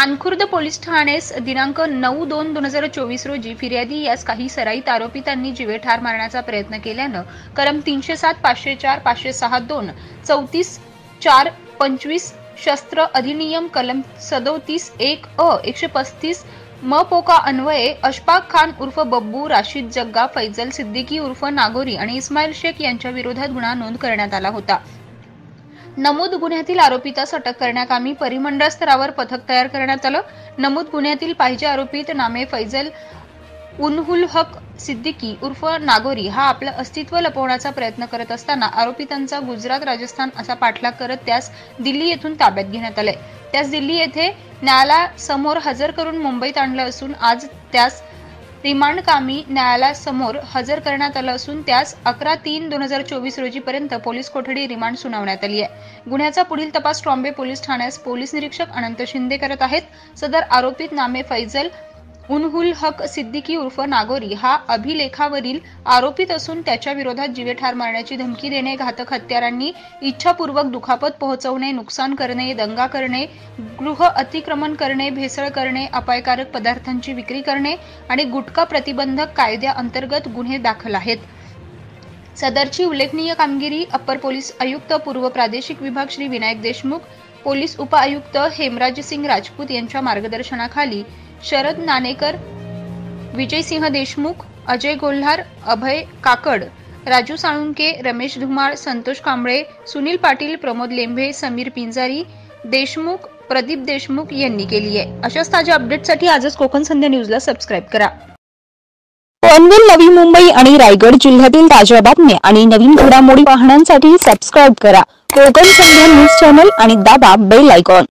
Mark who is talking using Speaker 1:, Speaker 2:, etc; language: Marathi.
Speaker 1: मानखुर्द पोलीस ठाणेस दिनांक 9/2/2024 रोजी फिर्यादी यास काही सराईत आरोपितांनी जीवेठार मारण्याचा प्रयत्न केल्यानं कलम 307, 504, 506(2), 34, 4, 25 शस्त्र अधिनियम, कलम 37(1)(अ), 135 म पोका अन्वये अशफाक खान उर्फ बब्बू, राशिद जग्गा, फैजल सिद्दीकी उर्फ नागोरी आणि इस्माईल शेख यांच्या विरोधात गुन्हा नोंद करण्यात आला होता। नमूद गुन्ह्यातील आरोपितास अटक करण्याकामी परिमंडळ स्तरावर पथक तयार करण्यात आलं। नमूद गुन्ह्यातील पाहिजे आरोपित नामे फैजल उल हक सिद्दीकी उर्फ नागोरी हा आपलं अस्तित्व लपवण्याचा प्रयत्न करत असताना आरोपितांचा गुजरात, राजस्थान असा पाठलाग करत त्यास दिल्ली येथून ताब्यात घेण्यात आले। त्यास दिल्ली येथे न्यायालयासमोर हजर करून मुंबईत आणलं असून आज त्यास रिमांड कामी न्यायालयासमोर हजर करण्यात आलं असून त्यास 11/3/2024 रोजीपर्यंत पोलीस कोठडी रिमांड सुनावण्यात आली आहे। गुन्ह्याचा पुढील तपास ट्रॉम्बे पोलीस ठाण्यास पोलीस निरीक्षक अनंत शिंदे करत आहेत। सदर आरोपित नामे फैजल उल हक सिद्दीकी उर्फ नागोरी हा अभिलेखावरील आरोपित असून त्याच्या विरोधात जीवेठार मारण्याची धमकी देणे, घातक हत्यारांनी इच्छापूर्वक दुखापत पोहोचवणे, नुकसान करणे, दंगा करणे, गृह अतिक्रमण करणे, भेसळ करणे, अपायकारक पदार्थांची विक्री करणे आणि गुटखा प्रतिबंधक कायद्याअंतर्गत गुन्हे दाखल आहेत। सदरची उल्लेखनीय कामगिरी अप्पर पोलीस आयुक्त पूर्व प्रादेशिक विभाग श्री विनायक देशमुख, पोलीस उपआयुक्त हेमराजसिंग राजपूत यांच्या मार्गदर्शनाखाली शरद नानेकर, विजयसिंह देशमुख, अजय गोल्हार, अभय काकड, राजू साळुंके, रमेश धुमाळ, संतोष कांबळे, सुनील पाटील, प्रमोद लेंभे, समीर पिंजारी देशमुख, प्रदीप देशमुख यांनी केली आहे। अशाच ताज्या अपडेटसाठी आजच कोकण संध्या न्यूजला सबस्क्राइब करा।
Speaker 2: पनवेल, नवी मुंबई आणि रायगड जिल्ह्यातील ताज्या बातम्या आणि नवीन घडामोडी पाहण्यासाठी सबस्क्राइब करा कोकण संध्या न्यूज चॅनल आणि दाबा बेल आयकॉन।